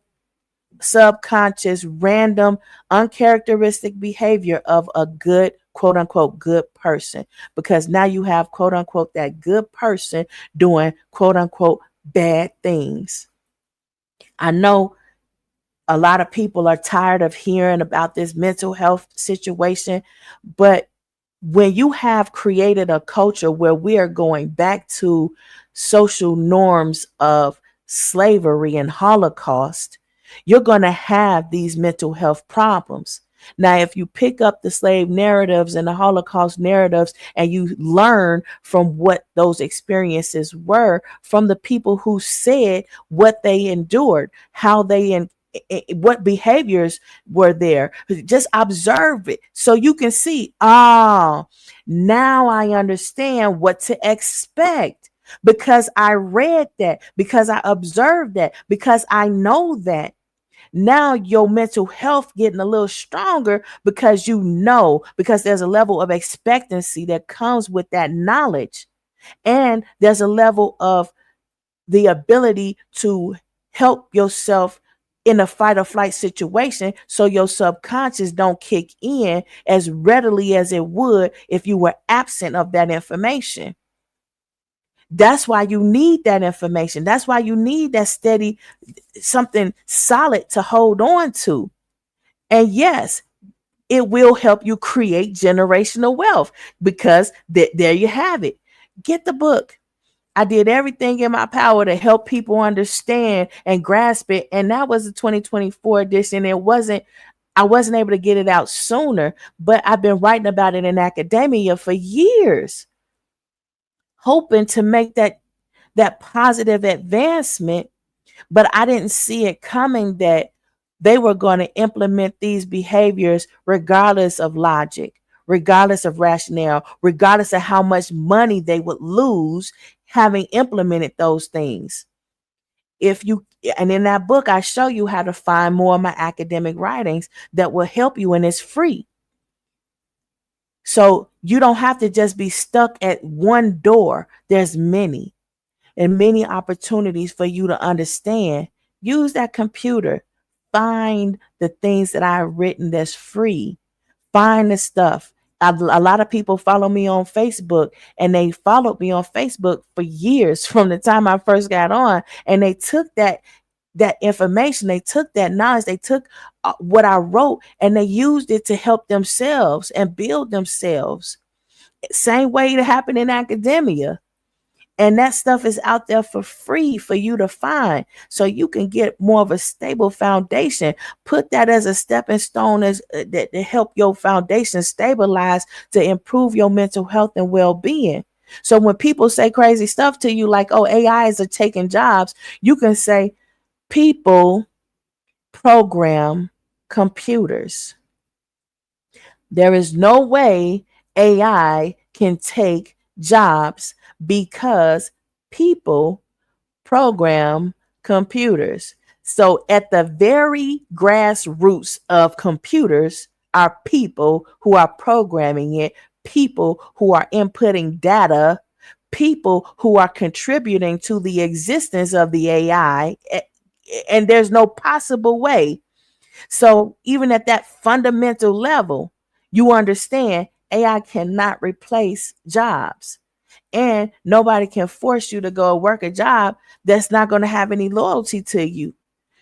subconscious, random, uncharacteristic behavior of a good, quote unquote, good person. Because now you have, quote unquote, that good person doing, quote unquote, bad things. I know a lot of people are tired of hearing about this mental health situation, but when you have created a culture where we are going back to social norms of slavery and Holocaust, you're going to have these mental health problems. Now, if you pick up the slave narratives and the Holocaust narratives and you learn from what those experiences were from the people who said what they endured, how they what behaviors were there, just observe it so you can see, now I understand what to expect, because I read that, because I observed that, because I know that. Now your mental health getting a little stronger because because there's a level of expectancy that comes with that knowledge. And there's a level of the ability to help yourself in a fight or flight situation, so your subconscious don't kick in as readily as it would if you were absent of that information. That's why you need that information. That's why you need that steady, something solid to hold on to. And yes, it will help you create generational wealth, because there you have it. Get the book. I did everything in my power to help people understand and grasp it. And that was the 2024 edition. I wasn't able to get it out sooner, but I've been writing about it in academia for years, hoping to make that positive advancement. But I didn't see it coming that they were going to implement these behaviors regardless of logic, regardless of rationale, regardless of how much money they would lose having implemented those things. And in that book, I show you how to find more of my academic writings that will help you, and it's free. So you don't have to just be stuck at one door. There's many and many opportunities for you to understand. Use that computer. Find the things that I've written that's free. Find the stuff. A lot of people follow me on Facebook, and they followed me on Facebook for years from the time I first got on. And they took that information, they took that knowledge, they took what I wrote, and they used it to help themselves and build themselves. Same way it happened in academia. And that stuff is out there for free for you to find, so you can get more of a stable foundation. Put that as a stepping stone that to help your foundation stabilize, to improve your mental health and well-being. So when people say crazy stuff to you like, oh, AIs are taking jobs, you can say people program computers. There is no way AI can take jobs because people program computers. So at the very grassroots of computers are people who are programming it, people who are inputting data, people who are contributing to the existence of the AI. And there's no possible way. So even at that fundamental level, you understand AI cannot replace jobs. And nobody can force you to go work a job that's not going to have any loyalty to you.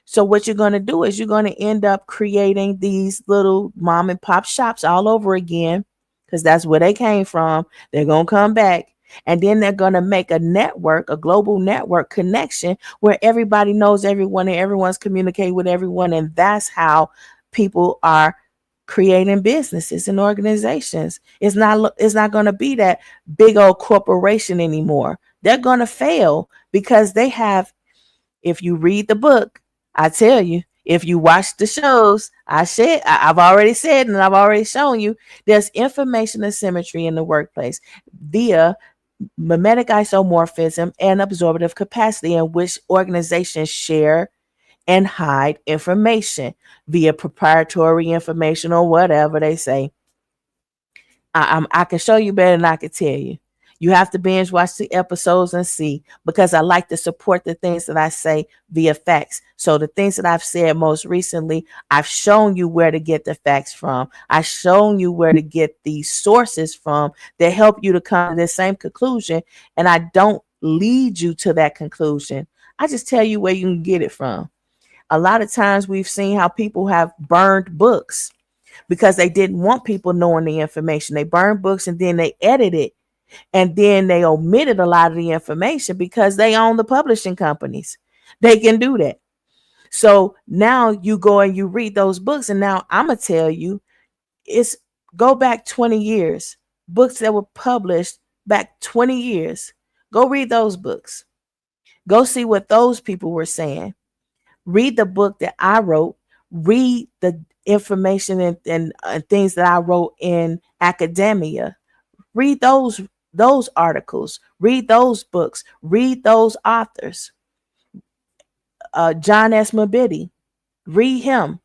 So what you're going to do is you're going to end up creating these little mom and pop shops all over again, because that's where they came from. They're going to come back. And then they're going to make a network, a global network connection where everybody knows everyone and everyone's communicating with everyone. And that's how people are creating businesses and organizations. It's not going to be that big old corporation anymore. They're going to fail because they have, if you read the book, I tell you, if you watch the shows, I've already said and I've already shown you, there's information asymmetry in the workplace via mimetic isomorphism and absorptive capacity, in which organizations share and hide information via proprietary information or whatever they say. I can show you better than I can tell you. You have to binge watch the episodes and see, because I like to support the things that I say via facts. So the things that I've said most recently, I've shown you where to get the facts from. I've shown you where to get the sources from that help you to come to the same conclusion. And I don't lead you to that conclusion. I just tell you where you can get it from. A lot of times we've seen how people have burned books because they didn't want people knowing the information. They burned books and then they edited it. And then they omitted a lot of the information because they own the publishing companies. They can do that. So now you go and you read those books. And now I'm going to tell you, it's go back 20 years. Books that were published back 20 years. Go read those books. Go see what those people were saying. Read the book that I wrote. Read the information and things that I wrote in academia. Read those articles. Read those books. Read those authors. John S. Mabidi. Read him.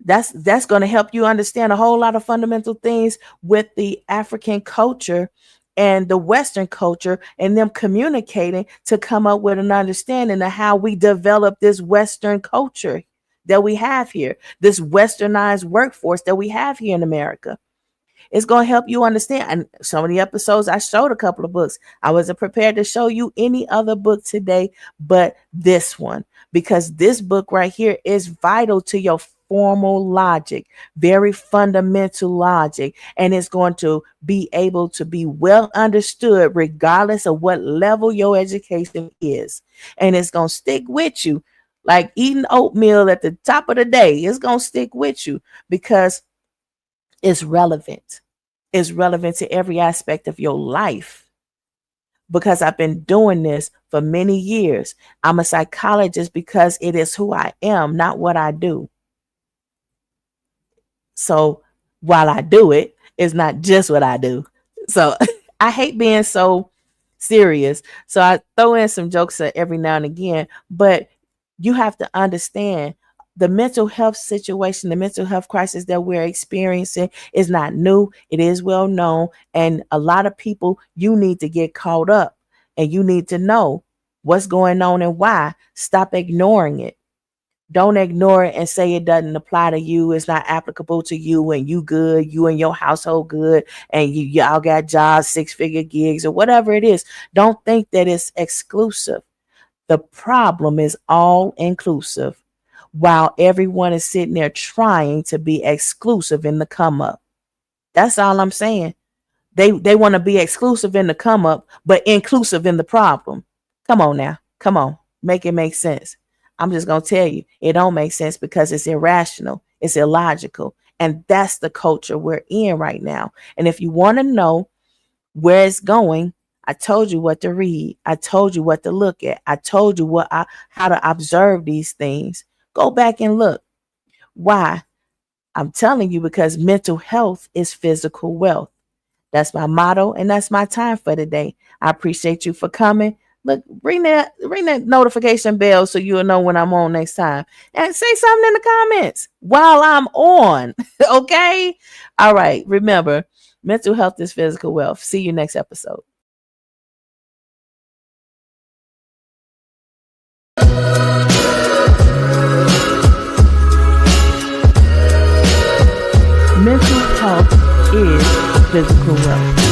That's going to help you understand a whole lot of fundamental things with the African culture and the Western culture, and them communicating to come up with an understanding of how we develop this Western culture that we have here, this westernized workforce that we have here in America. It's going to help you understand. And some of the episodes, I showed a couple of books. I wasn't prepared to show you any other book today but this one, because this book right here is vital to your formal logic, very fundamental logic, and it's going to be able to be well understood regardless of what level your education is. And it's going to stick with you like eating oatmeal at the top of the day. It's going to stick with you because it's relevant. It's relevant to every aspect of your life. Because I've been doing this for many years. I'm a psychologist because it is who I am, not what I do. So while I do it, it's not just what I do. So I hate being so serious. So I throw in some jokes every now and again, but you have to understand the mental health situation, the mental health crisis that we're experiencing is not new. It is well known. And a lot of people, you need to get caught up and you need to know what's going on and why. Stop ignoring it. Don't ignore it and say it doesn't apply to you. It's not applicable to you and you good, you and your household good, and y'all got jobs, 6-figure gigs or whatever it is. Don't think that it's exclusive. The problem is all inclusive while everyone is sitting there trying to be exclusive in the come up. That's all I'm saying. They want to be exclusive in the come up, but inclusive in the problem. Come on now. Come on. Make it make sense. I'm just going to tell you, it don't make sense because it's irrational. It's illogical. And that's the culture we're in right now. And if you want to know where it's going, I told you what to read. I told you what to look at. I told you how to observe these things. Go back and look. Why? I'm telling you because mental health is physical wealth. That's my motto, and that's my time for today. I appreciate you for coming. Look, ring that notification bell so you'll know when I'm on next time. And say something in the comments while I'm on. Okay? All right. Remember, mental health is physical wealth. See you next episode. Mental health is physical wealth.